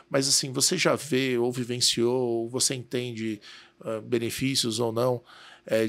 Mas assim, você já vê ou vivenciou, ou você entende benefícios ou não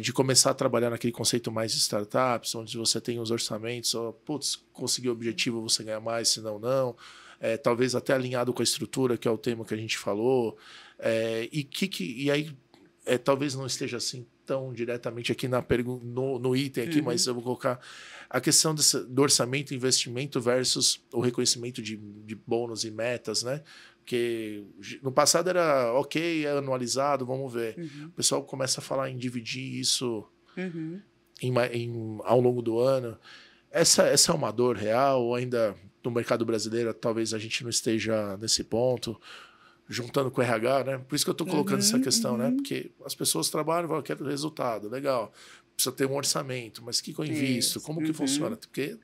de começar a trabalhar naquele conceito mais de startups, onde você tem os orçamentos, putz, conseguir o objetivo, você ganha mais, senão não. Talvez até alinhado com a estrutura, que é o tema que a gente falou. E aí, talvez não esteja assim tão diretamente aqui no item aqui, mas eu vou colocar a questão do orçamento, investimento versus o reconhecimento de bônus e metas, né? Porque no passado era ok, é anualizado, vamos ver. O pessoal começa a falar em dividir isso ao longo do ano. Essa é uma dor real, ou ainda no mercado brasileiro talvez a gente não esteja nesse ponto, juntando com o RH, né? Por isso que eu estou colocando essa questão, né? Porque as pessoas trabalham e falam, quero resultado, legal. Precisa ter um orçamento, mas o que eu invisto? Como que funciona? Porque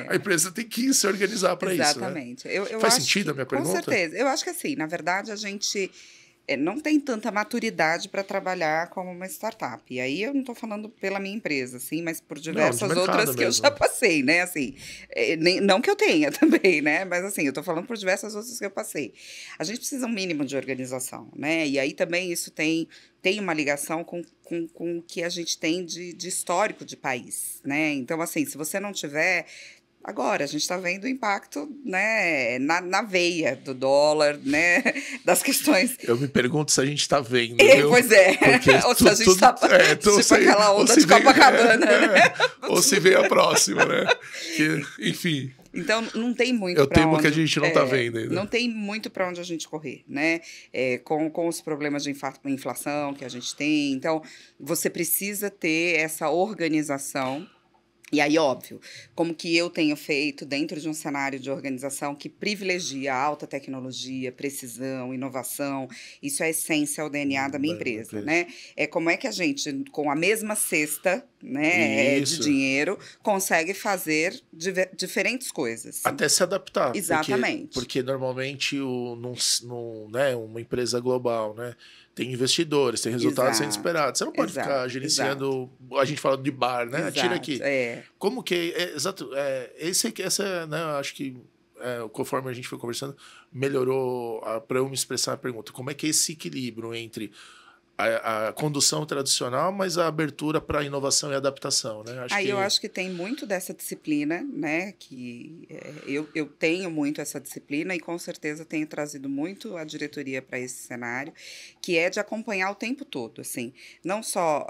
a empresa tem que se organizar para isso, né? Exatamente. Eu Faz acho sentido a minha pergunta? Com certeza. Eu acho que assim, na verdade, a gente não tem tanta maturidade para trabalhar como uma startup. E aí eu não estou falando pela minha empresa, assim, mas por diversas outras que eu já passei, né? Assim, não que eu tenha também, né? Mas assim, eu estou falando por diversas outras que eu passei. A gente precisa um mínimo de organização, né? E aí também isso tem uma ligação com o que a gente tem de histórico de país, né? Então, assim, se você não tiver... Agora, a gente está vendo o impacto, né, na veia do dólar, né, das questões... Eu me pergunto se a gente está vendo, Pois é, ou se a gente está tipo aquela onda de Copacabana, né? Ou se vem a próxima, né? Enfim... Então, não tem muito para onde... que a gente não está vendo ainda. Não tem muito para onde a gente correr, né? Com os problemas de inflação que a gente tem. Então, você precisa ter essa organização. E aí, óbvio, como que eu tenho feito dentro de um cenário de organização que privilegia alta tecnologia, precisão, inovação, isso é a essência, o DNA da minha empresa, né? Como é que a gente, com a mesma cesta, né, de dinheiro, consegue fazer diferentes coisas. Até se adaptar. Exatamente. Porque normalmente né, uma empresa global, né? Tem investidores, tem resultados sendo esperados. Você não pode ficar gerenciando... A gente fala de bar, né? Tira aqui. Como que... Exato. Essa, né, eu acho que, conforme a gente foi conversando, melhorou para eu me expressar a pergunta. Como é que é esse equilíbrio entre a condução tradicional, mas a abertura para a inovação e adaptação, né? Eu acho que tem muito dessa disciplina, né? Que eu tenho muito essa disciplina e com certeza tenho trazido muito a diretoria para esse cenário, que é de acompanhar o tempo todo, assim. Não só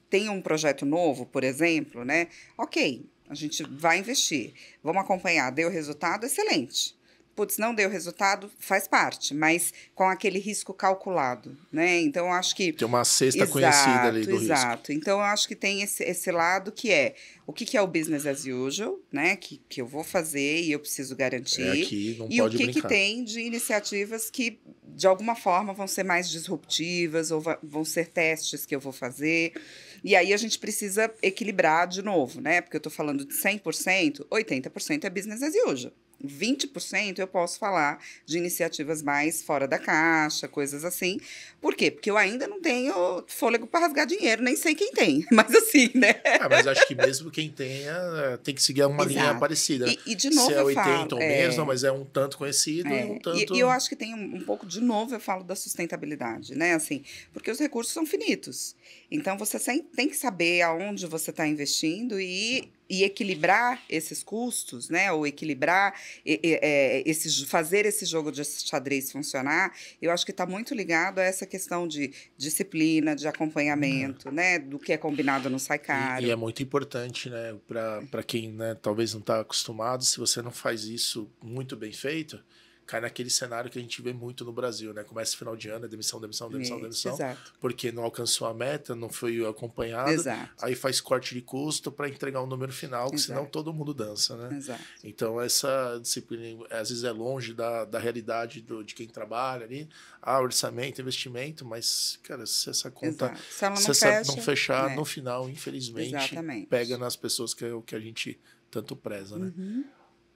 tem um projeto novo, por exemplo, né? Ok, a gente vai investir, vamos acompanhar, deu resultado, excelente. Putz, não deu resultado, faz parte, mas com aquele risco calculado, né? Então, eu acho que... Tem uma cesta conhecida ali do risco. Exato. Então, eu acho que tem esse lado que o que é o business as usual, né? Que eu vou fazer e eu preciso garantir. Aqui não e pode o que tem de iniciativas que, de alguma forma, vão ser mais disruptivas ou vão ser testes que eu vou fazer. E aí, a gente precisa equilibrar de novo, né? Porque eu estou falando de 100%, 80% é business as usual. 20% eu posso falar de iniciativas mais fora da caixa, coisas assim. Por quê? Porque eu ainda não tenho fôlego para rasgar dinheiro, nem sei quem tem, mas assim, né? Mas acho que mesmo quem tenha tem que seguir uma linha parecida. E de novo se é 80 eu falo, ou mesmo, mas é um tanto conhecido e um tanto... E eu acho que tem um pouco, de novo, eu falo da sustentabilidade, né? Assim, porque os recursos são finitos. Então, você tem que saber aonde você está investindo e equilibrar esses custos, né? Ou equilibrar, fazer esse jogo de xadrez funcionar, eu acho que está muito ligado a essa questão de disciplina, de acompanhamento, né? Do que é combinado não sai caro. E é muito importante, né? Para quem, né, talvez não está acostumado, se você não faz isso muito bem feito, cai naquele cenário que a gente vê muito no Brasil, né? Começa final de ano, demissão, exato. Porque não alcançou a meta, não foi acompanhado, exato. Aí faz corte de custo para entregar um número final, que senão todo mundo dança, né? Exato. Então, essa disciplina, às vezes, é longe da realidade de quem trabalha ali. Orçamento, investimento, mas, cara, se essa conta se ela não fechar, no final, infelizmente, pega nas pessoas, que é o que a gente tanto preza, né?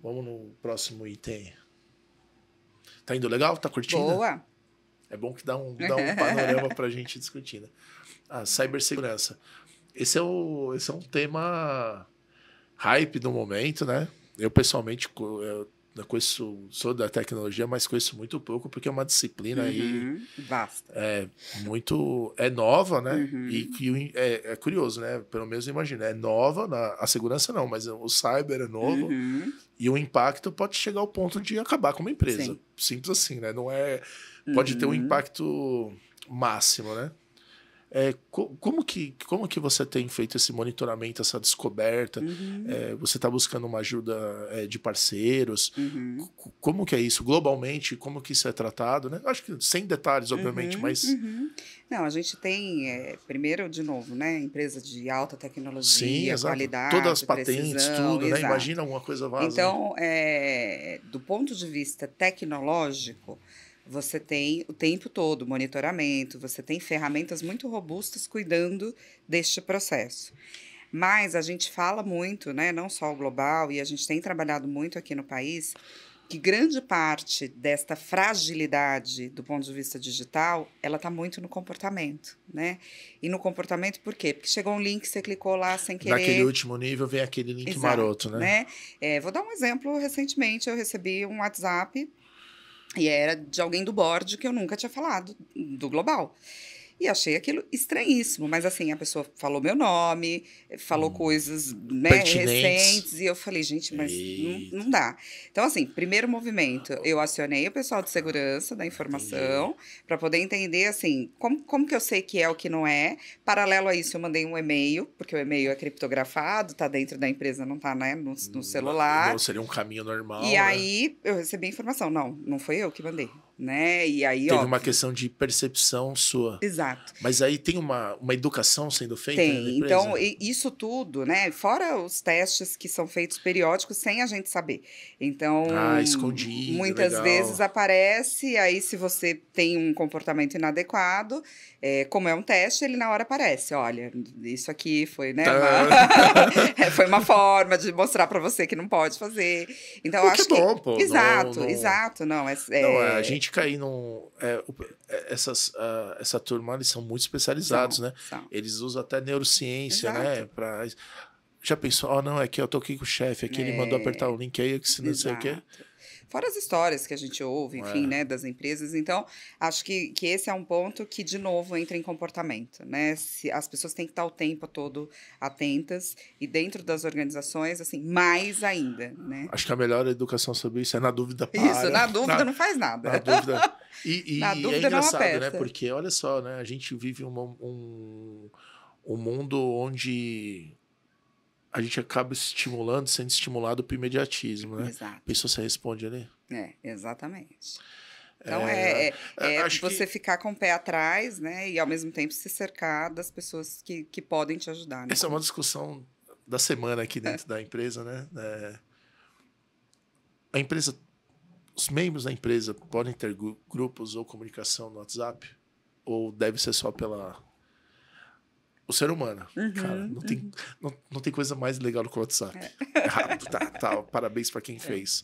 Vamos no próximo item. Tá indo legal? Tá curtindo? Boa! É bom que dá um panorama pra gente discutir, né? Cibersegurança. Esse é um tema hype no momento, né? Eu, pessoalmente, sou da tecnologia, mas conheço muito pouco, porque é uma disciplina aí vasta. É nova, né? E é curioso, né? Pelo menos imagina, é nova, a segurança não, mas o cyber é novo, e o impacto pode chegar ao ponto de acabar com uma empresa. Sim. Simples assim, né? Não é... Pode ter um impacto máximo, né? Como que você tem feito esse monitoramento, essa descoberta? Você está buscando uma ajuda de parceiros? Como que é isso? Globalmente, como que isso é tratado? Né? Acho que sem detalhes, obviamente, mas... Não, a gente tem, primeiro, de novo, né? Empresa de alta tecnologia, sim, qualidade, todas as patentes, precisão, tudo, né? Imagina alguma coisa vaza. Então, do ponto de vista tecnológico, você tem o tempo todo monitoramento, você tem ferramentas muito robustas cuidando deste processo. Mas a gente fala muito, né, não só o global, e a gente tem trabalhado muito aqui no país, que grande parte desta fragilidade do ponto de vista digital, ela está muito no comportamento, né? E no comportamento por quê? Porque chegou um link, você clicou lá sem querer. Naquele último nível vem aquele link maroto, né? Vou dar um exemplo. Recentemente eu recebi um WhatsApp e era de alguém do board que eu nunca tinha falado, do global. E achei aquilo estranhíssimo, mas assim, a pessoa falou meu nome, falou coisas, né, recentes, e eu falei, gente, mas não dá. Então, assim, primeiro movimento, eu acionei o pessoal de segurança da informação para poder entender, assim, como que eu sei que é o que não é. Paralelo a isso, eu mandei um e-mail, porque o e-mail é criptografado, tá dentro da empresa, não tá, né, no celular. Não seria um caminho normal, E aí, eu recebi a informação, não foi eu que mandei. Né? E aí, teve uma questão de percepção sua. Exato. Mas aí tem uma educação sendo feita na empresa? Então, isso tudo, né? Fora os testes que são feitos periódicos sem a gente saber. Então, escondido, muitas legal. vezes aparece, aí se você tem um comportamento inadequado, como é um teste, ele na hora aparece. Olha, isso aqui foi, né? Foi uma forma de mostrar para você que não pode fazer. Então, acho que é bom, pô. Exato. Não, a gente cair num... essa turma, eles são muito especializados, né? Eles usam até neurociência, né? Já pensou? Não, é que eu tô aqui com o chefe, aqui ele mandou apertar o link aí, que não sei o quê. Fora as histórias que a gente ouve, enfim, né, das empresas. Então, acho que esse é um ponto que, de novo, entra em comportamento, né? As pessoas têm que estar o tempo todo atentas e dentro das organizações, assim, mais ainda, né? Acho que a melhor educação sobre isso é na dúvida para. Isso, na dúvida não faz nada. Na dúvida. Na dúvida é engraçado, não né? Porque, olha só, né? A gente vive um mundo onde... a gente acaba sendo estimulado para o imediatismo, né? Exato. A pessoa se responde ali. Exatamente. Então, acho você ficar com o pé atrás, né? E, ao mesmo tempo, se cercar das pessoas que podem te ajudar. Né? Essa é uma discussão da semana aqui dentro da empresa, né? A empresa... Os membros da empresa podem ter grupos ou comunicação no WhatsApp? Ou deve ser só pela... O ser humano, cara, não tem coisa mais legal do que o WhatsApp. É rápido, tá, parabéns para quem fez.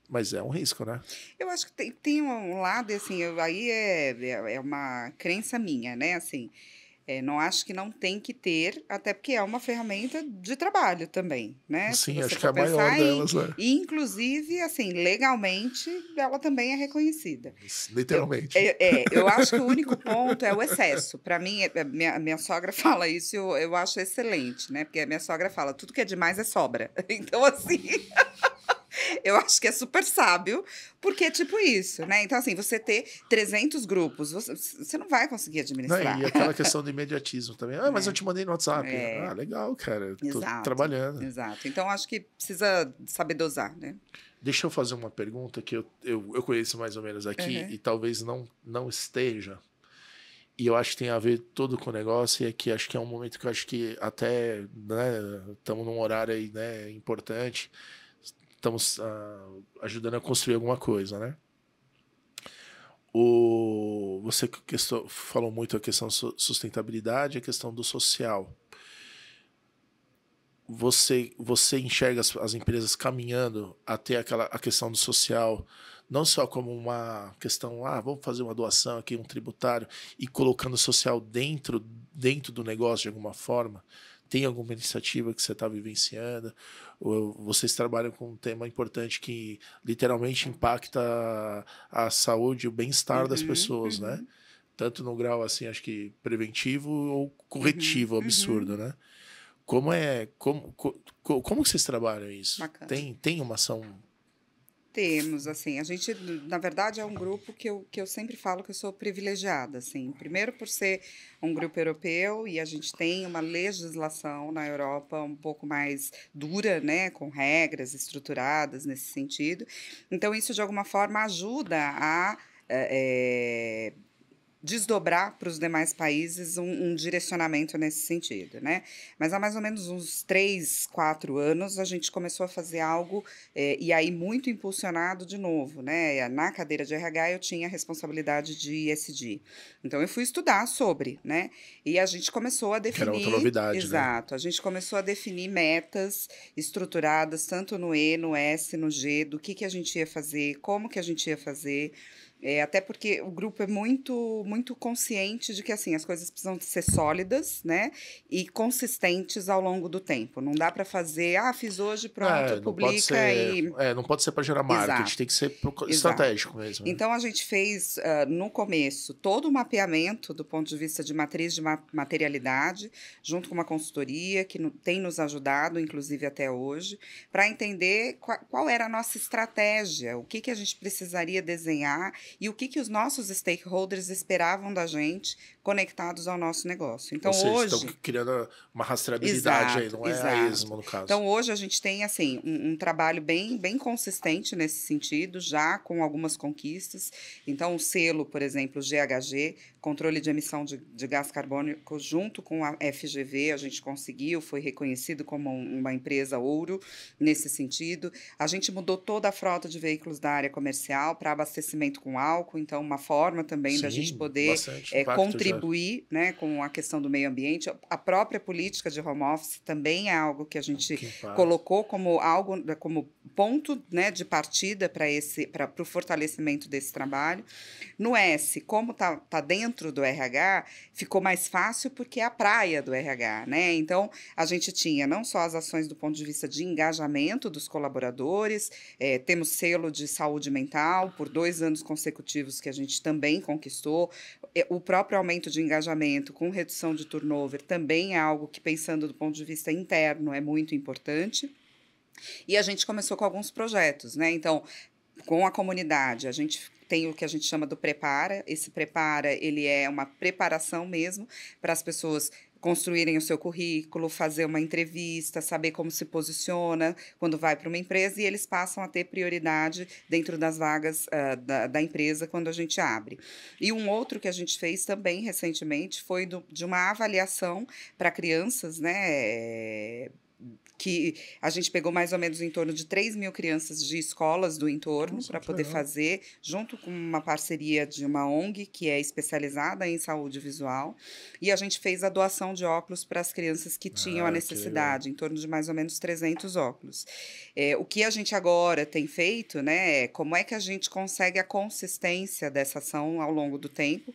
Mas é um risco, né? Eu acho que tem um lado, assim, aí é uma crença minha, né? Assim, não acho que não tem que ter, até porque é uma ferramenta de trabalho também, né? Sim, acho que é a maior delas, né? E, inclusive, assim, legalmente, ela também é reconhecida. Literalmente. Eu acho que o único ponto é o excesso. Para mim, minha sogra fala isso e eu acho excelente, né? Porque a minha sogra fala, tudo que é demais é sobra. Então, assim... Eu acho que é super sábio, porque é tipo isso, né? Então, assim, você ter 300 grupos, você não vai conseguir administrar. E aquela questão do imediatismo também. Mas eu te mandei no WhatsApp. Legal, cara. Tô trabalhando. Exato. Então, acho que precisa saber dosar, né? Deixa eu fazer uma pergunta que eu conheço mais ou menos aqui e talvez não esteja. E eu acho que tem a ver todo com o negócio, e aqui acho que é um momento que eu acho que até, né, estamos num horário aí, né, importante. Estamos ajudando a construir alguma coisa, né? Você falou muito a questão da sustentabilidade e a questão do social. Você enxerga as empresas caminhando até a questão do social, não só como uma questão, vamos fazer uma doação aqui, um tributário, e colocando o social dentro do negócio de alguma forma, Tem alguma iniciativa que você está vivenciando? Ou vocês trabalham com um tema importante que literalmente impacta a saúde e o bem-estar das pessoas, né? Tanto no grau, assim, acho que preventivo ou corretivo, absurdo, né? Como que vocês trabalham isso? Bacana. Tem uma ação... Temos, assim, a gente, na verdade, é um grupo que eu sempre falo que eu sou privilegiada, assim, primeiro por ser um grupo europeu e a gente tem uma legislação na Europa um pouco mais dura, né, com regras estruturadas nesse sentido, então isso, de alguma forma, ajuda a desdobrar para os demais países um direcionamento nesse sentido, né? Mas há mais ou menos uns 3, 4 anos a gente começou a fazer algo, e aí muito impulsionado de novo, né? Na cadeira de RH eu tinha a responsabilidade de ESG. Então eu fui estudar sobre, né? E a gente começou a definir... Que era outra novidade, exato, né? a gente começou a definir metas estruturadas, tanto no E, no S, no G, do que a gente ia fazer, como que a gente ia fazer... até porque o grupo é muito consciente de que assim as coisas precisam ser sólidas, né, e consistentes ao longo do tempo. Não dá para fazer, fiz hoje, pronto, publica não pode ser para gerar marketing, exato, tem que ser estratégico mesmo. Né? Então a gente fez no começo todo o mapeamento do ponto de vista de matriz de materialidade, junto com uma consultoria que tem nos ajudado, inclusive até hoje, para entender qual era a nossa estratégia, o que a gente precisaria desenhar e o que os nossos stakeholders esperavam da gente conectados ao nosso negócio. Então, hoje... estão criando uma rastreabilidade aí, não é a esmo, no caso. Então, hoje a gente tem, assim, um trabalho bem consistente nesse sentido, já com algumas conquistas. Então, o selo, por exemplo, o GHG, controle de emissão de gás carbônico, junto com a FGV, a gente conseguiu, foi reconhecido como uma empresa ouro nesse sentido. A gente mudou toda a frota de veículos da área comercial para abastecimento com álcool, então uma forma também da gente poder contribuir, né, com a questão do meio ambiente. A própria política de home office também é algo que a gente colocou como ponto, né, de partida para o fortalecimento desse trabalho. No S, como tá dentro do RH, ficou mais fácil porque é a praia do RH, né? Então, a gente tinha não só as ações do ponto de vista de engajamento dos colaboradores, temos selo de saúde mental por 2 anos consecutivos que a gente também conquistou, o próprio aumento de engajamento com redução de turnover também é algo que, pensando do ponto de vista interno, é muito importante. E a gente começou com alguns projetos, né? Então, com a comunidade, a gente tem o que a gente chama do Prepara. Esse Prepara, ele é uma preparação mesmo para as pessoas construírem o seu currículo, fazer uma entrevista, saber como se posiciona quando vai para uma empresa, e eles passam a ter prioridade dentro das vagas da empresa quando a gente abre. E um outro que a gente fez também recentemente foi de uma avaliação para crianças, né, que a gente pegou mais ou menos em torno de 3.000 crianças de escolas do entorno para poder fazer, junto com uma parceria de uma ONG que é especializada em saúde visual, e a gente fez a doação de óculos para as crianças que tinham a necessidade, em torno de mais ou menos 300 óculos. O que a gente agora tem feito, né, como é que a gente consegue a consistência dessa ação ao longo do tempo.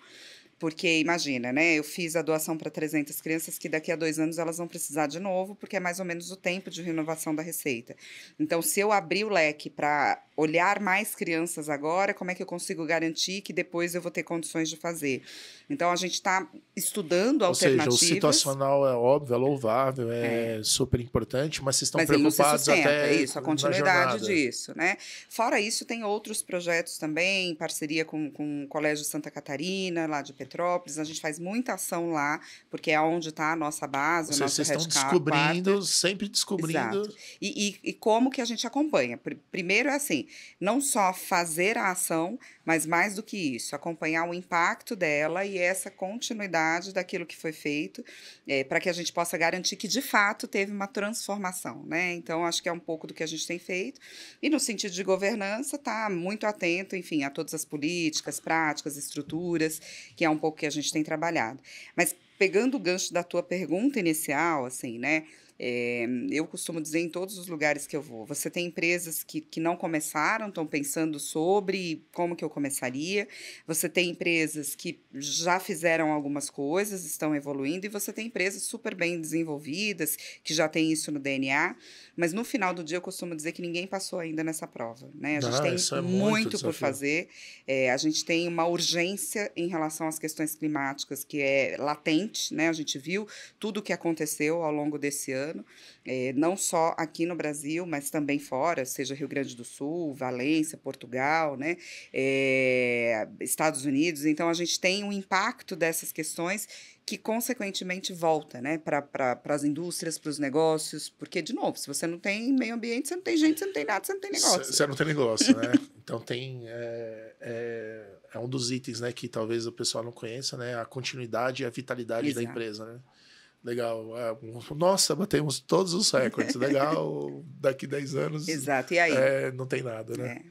Porque, imagina, né, eu fiz a doação para 300 crianças que daqui a 2 anos elas vão precisar de novo, porque é mais ou menos o tempo de renovação da receita. Então, se eu abrir o leque para olhar mais crianças agora, como é que eu consigo garantir que depois eu vou ter condições de fazer? Então, a gente está estudando alternativas. Ou seja, o situacional é óbvio, é louvável, é super importante, mas vocês estão preocupados até isso, a continuidade disso, né? Fora isso, tem outros projetos também, em parceria com o Colégio Santa Catarina, lá de Petrópolis. A gente faz muita ação lá, porque é onde está a nossa base, o nosso vocês estão descobrindo, sempre descobrindo. Exato. E como que a gente acompanha? Primeiro é assim, não só fazer a ação, mas mais do que isso, acompanhar o impacto dela e essa continuidade daquilo que foi feito, para que a gente possa garantir que, de fato, teve uma transformação, né? Então, acho que é um pouco do que a gente tem feito. E, no sentido de governança, está muito atento, enfim, a todas as políticas, práticas, estruturas, que é um pouco que a gente tem trabalhado. Mas, pegando o gancho da tua pergunta inicial, assim, né? Eu costumo dizer em todos os lugares que eu vou, você tem empresas que não começaram, estão pensando sobre como que eu começaria, você tem empresas que já fizeram algumas coisas, estão evoluindo, e você tem empresas super bem desenvolvidas, que já têm isso no DNA, mas no final do dia eu costumo dizer que ninguém passou ainda nessa prova, né? A gente tem muito por fazer, a gente tem uma urgência em relação às questões climáticas que é latente, né? A gente viu tudo o que aconteceu ao longo desse ano, não só aqui no Brasil, mas também fora, seja Rio Grande do Sul, Valência, Portugal, né? Estados Unidos. Então, a gente tem um impacto dessas questões que, consequentemente, volta, né, para as indústrias, para os negócios, porque, de novo, se você não tem meio ambiente, você não tem gente, você não tem nada, você não tem negócio. Você não tem negócio, né? Então, é um dos itens, né, que talvez o pessoal não conheça, né, a continuidade e a vitalidade da empresa, né? Legal. Nossa, batemos todos os recordes. Legal. Daqui 10 anos Exato. E aí? Não tem nada, né?